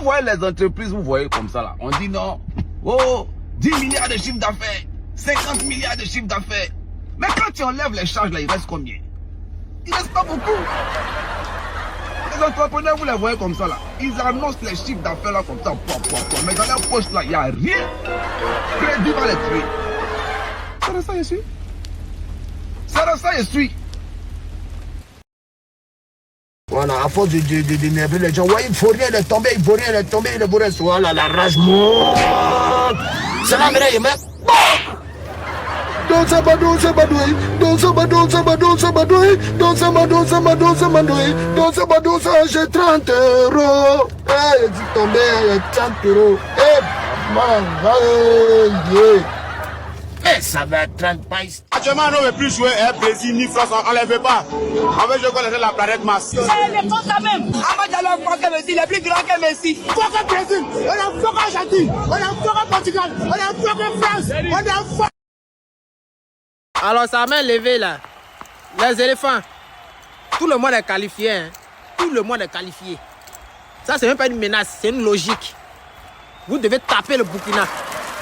voyez les entreprises, vous voyez comme ça là. On dit non. Oh, 10 milliards de chiffre d'affaires. 50 milliards de chiffre d'affaires. Mais quand tu enlèves les charges là, il reste combien? Il reste pas beaucoup. Les entrepreneurs, vous les voyez comme ça là. Ils annoncent les chiffres d'affaires là comme ça. Mais dans leur poche là, il n'y a rien. Crédit va les tuer. C'est de ça je suis. C'est de ça je suis. Voilà, à force d'énerver les gens, ouais, il faut rien de tomber, il faut rien de tomber, il faut rien de voilà, la rage monte. C'est la mère, mais... Don't j'ai 30 euros. Eh, dit tombé, 30 euros. Eh, man, yeah. Eh, ça va être 30 païs. Actuellement, on ne veut plus jouer Brésil ni France, on ne les veut pas. On veut jouer contre la planète Mars. C'est les France quand même. Amadou Franck Messi, il est plus grand que Messi. Fuck Brésil, on a fuck Argentine, on a fuck Portugal, on a fuck France, on a fuck... Alors ça m'a levé là. Les éléphants. Tout le monde est qualifié. Hein. Tout le monde est qualifié. Ça, c'est même pas une menace, c'est une logique. Vous devez taper le Burkina.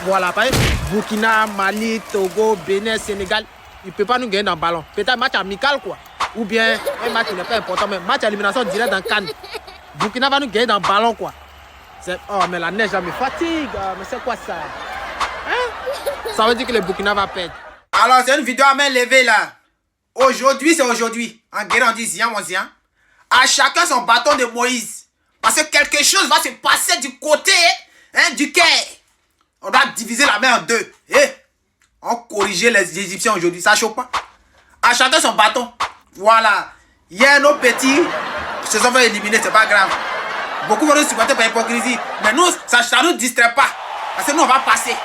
Voilà, par exemple, Burkina, Mali, Togo, Bénin, Sénégal. Il ne peut pas nous gagner dans le ballon. Peut-être un match amical, quoi. Ou bien un match qui n'est pas important, mais match à élimination direct dans Cannes. Burkina va nous gagner dans le ballon, quoi. Oh, mais la neige, là, me fatigue. Mais c'est quoi ça? Hein? Ça veut dire que le Burkina va perdre. Alors, c'est une vidéo à main levée là. Aujourd'hui, c'est aujourd'hui. En guerre, on dit Zian, mon Zian. À chacun son bâton de Moïse. Parce que quelque chose va se passer du côté du Caire. On doit diviser la main en deux. On corriger les Égyptiens aujourd'hui. Ça chauffe pas. À chacun son bâton. Voilà. Hier, nos petits se sont fait éliminer, c'est pas grave. Beaucoup vont nous supporter par hypocrisie. Mais nous, ça ne nous distrait pas. Parce que nous, on va passer.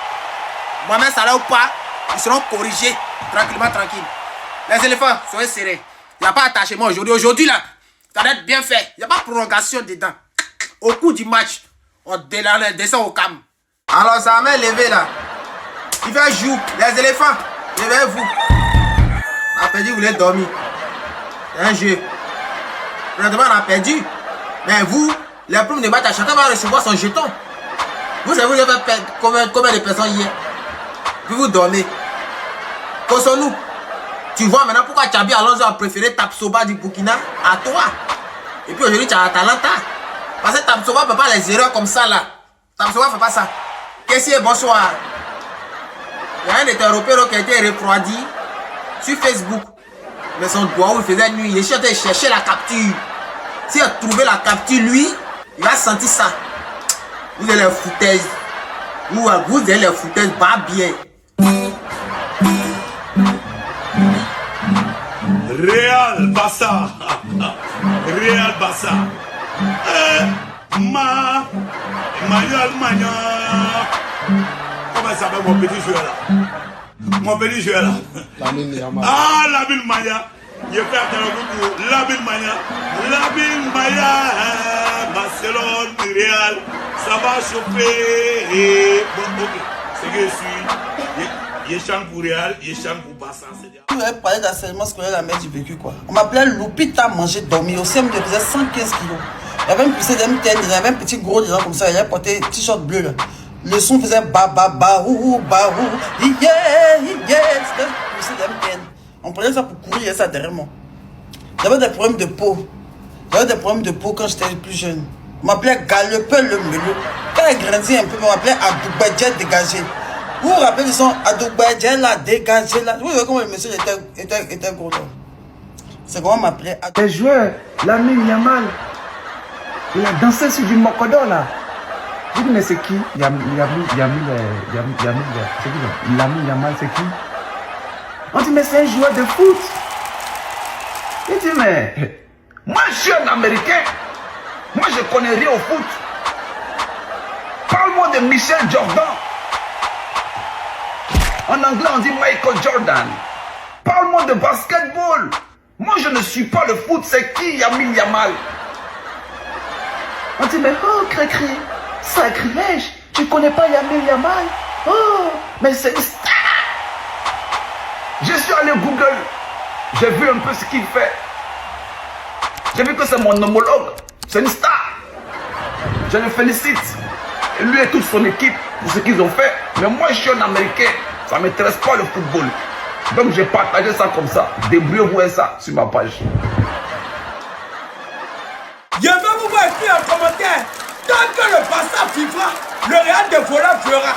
Moi-même, ça là ou pas. Ils seront corrigés tranquillement, tranquille. Les éléphants, soyez serrés. Il n'y a pas attachement aujourd'hui. Aujourd'hui, là, ça doit être bien fait. Il n'y a pas de prolongation dedans. Au cours du match, on descend au calme. Alors, ça m'a levé là. Il fait jour. Les éléphants, levez-vous. On a perdu, vous voulez dormir. C'est un jeu. Présentement, on a perdu. Mais vous, les premiers de match, chacun va recevoir son jeton. Vous savez, vous avez perdu combien de personnes hier? Puis vous dormez. Qu'est-ce-nous? Tu vois maintenant pourquoi Tchabi Alonso a préféré Tapsoba du Burkina à toi. Et puis aujourd'hui tu as Atalanta. Parce que Tapsoba ne fait pas les erreurs comme ça là. Tapsoba ne fait pas ça. Qu'est-ce que bonsoir? Il y a un État européen qui a été refroidi sur Facebook. Mais son doigt où il faisait nuit, il est en train de chercher la capture. S'il a trouvé la capture, lui, il va sentir ça. Vous avez les foutaises. Vous avez les foutaises, pas bien. Real Barça. Real Barça. Allemagne. Comment ça s'appelle mon petit joueur là? Mon petit joueur là. Ah, Lamine Maya. Il est fait dans le groupe. Lamine Maya. Barcelone, Real. Ça va chauffer. Bon, ok. C'est que je suis. Il chante pour Real, il chante pour Barça. Tu avais parlé d'harcèlement scolaire à la mère du vécu quoi. On m'appelait Loupita manger dormir. Au CM je faisais 115 kilos. Il y avait une poussée d'MTN, il y avait un petit gros dedans comme ça. Il avait porté un t-shirt bleu là. Le son faisait ba ba ba ou ba ou. Yeah. C'était une poussée d'MTN. On prenait ça pour courir ça derrière moi. J'avais des problèmes de peau. Quand j'étais plus jeune. On m'appelait Galopeur le melon. Quand il grandit un peu, on m'appelait Adoubadjet dégagé. Vous vous rappelez du son Adoubadjet là, dégagé là. Vous voyez comment le monsieur était gros là. C'est comment on m'appelait. Les joueurs, Lamine Yamal, il a dansé sur du Mokodo là. Je dis mais c'est qui? Lamine Yamal, c'est qui? On dit mais c'est un joueur de foot. Il dit mais moi je suis un Américain. Moi je connais rien au foot. Parle-moi de Michel Jordan. En anglais on dit Michael Jordan. Parle-moi de basketball. Moi je ne suis pas le foot, c'est qui Lamine Yamal? On dit mais oh Cré-Cré, sacrilège, tu connais pas Lamine Yamal? Oh, mais c'est une star. Je suis allé Google, j'ai vu un peu ce qu'il fait. J'ai vu que c'est mon homologue, c'est une star. Je le félicite. Et lui et toute son équipe pour ce qu'ils ont fait. Mais moi, je suis un Américain. Ça ne m'intéresse pas le football. Donc, j'ai partagé ça comme ça. Débrouillez-vous avec ça sur ma page. Je vais vous écrire en commentaire. Tant que le Barça vivra, le Real de Voleur fera.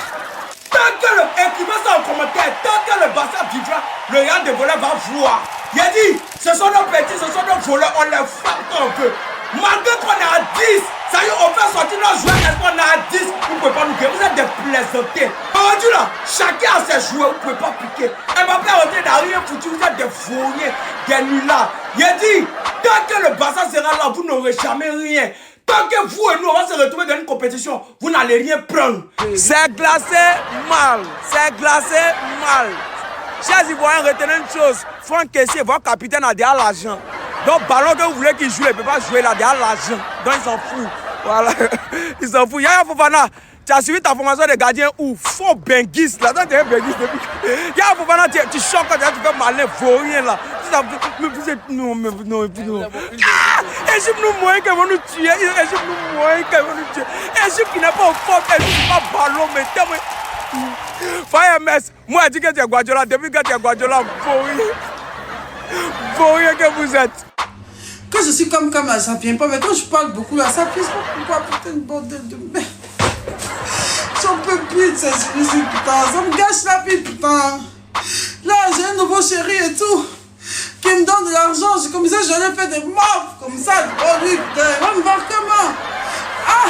Tant que le... Écrivez ça en commentaire. Tant que le Barça vivra, le Real de Voleur va voir. Il a dit, ce sont nos petits, ce sont nos voleurs, on les frappe quand on veut. Malgré qu'on est à 10, ça y est, on fait sortir nos joueurs, est-ce qu'on est à 10, vous ne pouvez pas nous gagner, vous êtes des plaisantés. Aujourd'hui là, chacun a ses joueurs, vous ne pouvez pas piquer. Mbappé a été dans rien foutu, vous êtes des fourniers, des nullards. Il a dit, tant que le Barça sera là, vous n'aurez jamais rien. Tant que vous et nous, on va se retrouver dans une compétition, vous n'allez rien prendre. C'est glacé mal, c'est glacé mal. Chers Ivoiriens, retenez une chose, Franck Kessié, votre capitaine a déjà l'argent. Donc, ballon que vous voulez qu'il joue, il ne peut pas jouer là, il a l'argent. Donc, il s'en fout. Voilà, il s'en fout. Yaya Fofana, tu as suivi ta formation de gardien où faux benguiste là. Tu es benguiste depuis. Yaya Fofana, tu choques quand tu fais malin, faut rien là. Mais vous êtes. Non. Égypte nous moyen qu'elle va nous tuer. Égypte nous moyen qu'elle va nous tuer. Égypte qui n'est pas au fond, Égypte qui n'est pas ballon, mais tellement. Fire MS, moi je dis que tu es Guardiola, depuis que tu es Guardiola, faut rien que vous êtes. Quand je suis comme là, ça vient pas, mais quand je parle beaucoup là, ça vient pas. Pourquoi putain de bordel de merde. J'en peux plus de ces ici, putain, ça me gâche la vie, putain. Là, j'ai un nouveau chéri et tout, qui me donne de l'argent, c'est comme ça, j'en ai fait des morts, comme ça, oh lui, putain, il va me voir comment. Ah!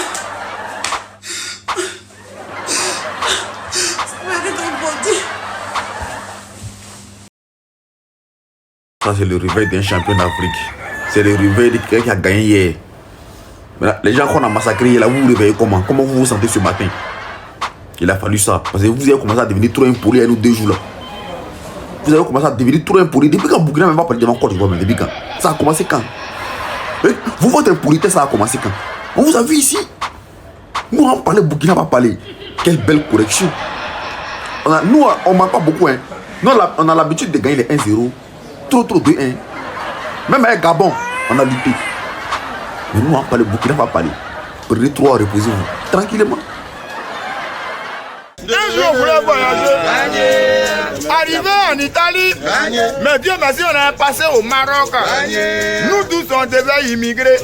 Ça, c'est le réveil d'un champion d'Afrique. C'est le réveil de quelqu'un qui a gagné hier. Mais là, les gens qu'on a massacrés, là, vous vous réveillez comment? Comment vous vous sentez ce matin? Il a fallu ça. Parce que vous avez commencé à devenir trop impoli à nous 2 jours là. Vous avez commencé à devenir trop impoli. Depuis quand Burkina ne va pas parler devant Côte d'Ivoire, mais depuis quand? Ça a commencé quand? Vous, votre impolitesse, ça a commencé quand? On vous a vu ici. Nous, on parlait, Burkina va parler. Quelle belle correction. Nous, on ne manque pas beaucoup. Hein. Nous, on a l'habitude de gagner les 1-0. Trop 2-1. Même avec Gabon, on a lutté. Mais nous, on parle, Burkina va parler. Prenez 3, reposez-vous. Tranquillement. Un jour, on voulait voyager. Arrivé en Italie. Mais Dieu merci, on est passé au Maroc. Nous tous, on devait immigrer.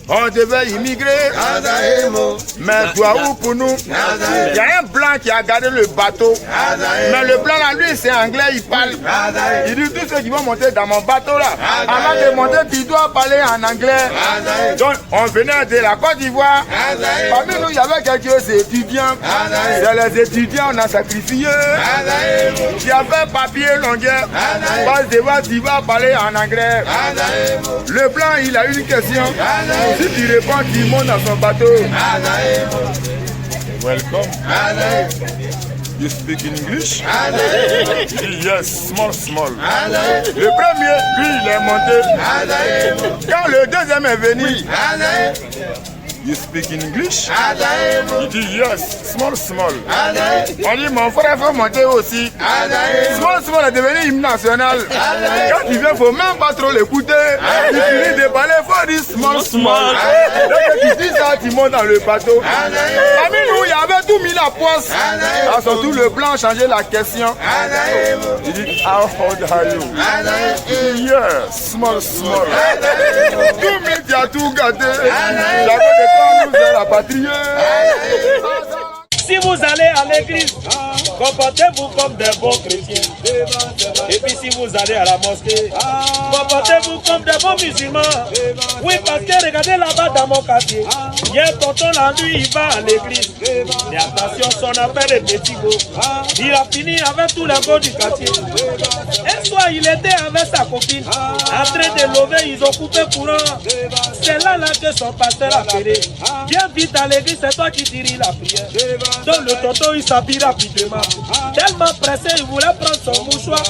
On devait immigrer. Mais toi où pour nous? Il y a un blanc qui a gardé le bateau. Mais le blanc là, lui, c'est anglais, il parle. Il dit tous ceux qui vont monter dans mon bateau là, avant de monter, tu dois parler en anglais. Donc, on venait de la Côte d'Ivoire. Parmi nous, il y avait quelques étudiants. C'est les étudiants, on a sacrifié. Qui avaient papier longueur. Parce que tu vas parler en anglais. Le blanc, il a une question. Si tu réponds, tu montes dans son bateau. Welcome. You speak in English? Yes, small. Le premier, lui, il est monté. Quand le deuxième est venu, you speak in English? Il dit yes, small. On dit mon frère faut monter aussi. Small est devenu hymne national. Quand tu viens, faut même pas trop l'écouter. Tu finis de parler, faut dire small. Donc tu dis ça, tu montes dans le bateau. Parmi nous, il y avait tout mis la poisse. Alors surtout le blanc changeait la question. Il dit how old are you? Yes, small. Tout mis, tu as tout gâté. Nous la patrie. Si vous allez à l'église, comportez-vous comme des bons chrétiens. Et puis si vous allez à la mosquée, comportez-vous comme des bons musulmans. Oui, parce que regardez là-bas dans mon quartier, il y a un tonton là, lui, il va à l'église. Mais attention, son affaire est petit go. Il a fini avec tous les gars du quartier. Un soir, il était avec sa copine, en train de lever, ils ont coupé courant. C'est là que son pasteur a appelé. Viens vite à l'église, c'est toi qui diriges la prière. Donc le tonton il s'habille rapidement. Tellement pressé, il voulait prendre son mouchoir.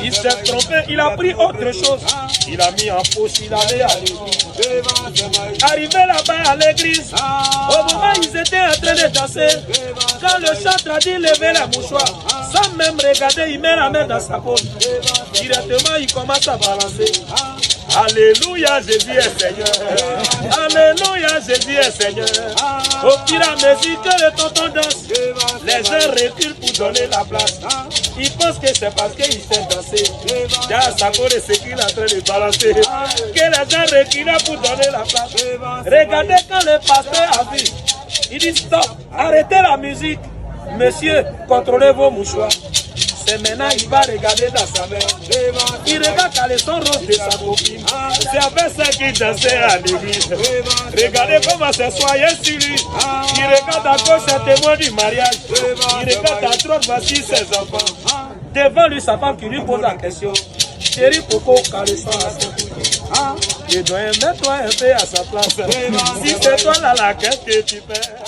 Il s'est trompé, il a pris autre chose. Il a mis en poche, il allait à l'église. Arrivé là-bas à l'église, au moment où ils étaient en train de danser, quand le chantre a dit lever la mouchoir, sans même regarder, il met la main dans sa poche. Directement, il commence à balancer. Alléluia, Jésus est Seigneur. Alléluia, Jésus est Seigneur. Au fur et à mesure que le tonton danse, les gens reculent pour donner la place. Ils pensent que c'est parce qu'il sait danser. Dans sa cour, c'est qu'il est en train de balancer. Que les gens reculent pour donner la place. Regardez quand le pasteur a vu. Il dit stop, arrêtez la musique. Monsieur, contrôlez vos mouchoirs. Et maintenant il va regarder dans sa main. Il regarde qu'à les sons roses de sa copine. C'est avec ça qu'il dansait à l'église. Regardez comment c'est soyez sur lui. Il regarde à gauche, c'est témoin du mariage. Il regarde à droite, voici ses enfants. Devant lui, sa femme qui lui pose la question. Chérie Coco, quand le sang a son je dois mettre toi un peu à sa place. Si c'est toi là, qu'est-ce que tu fais?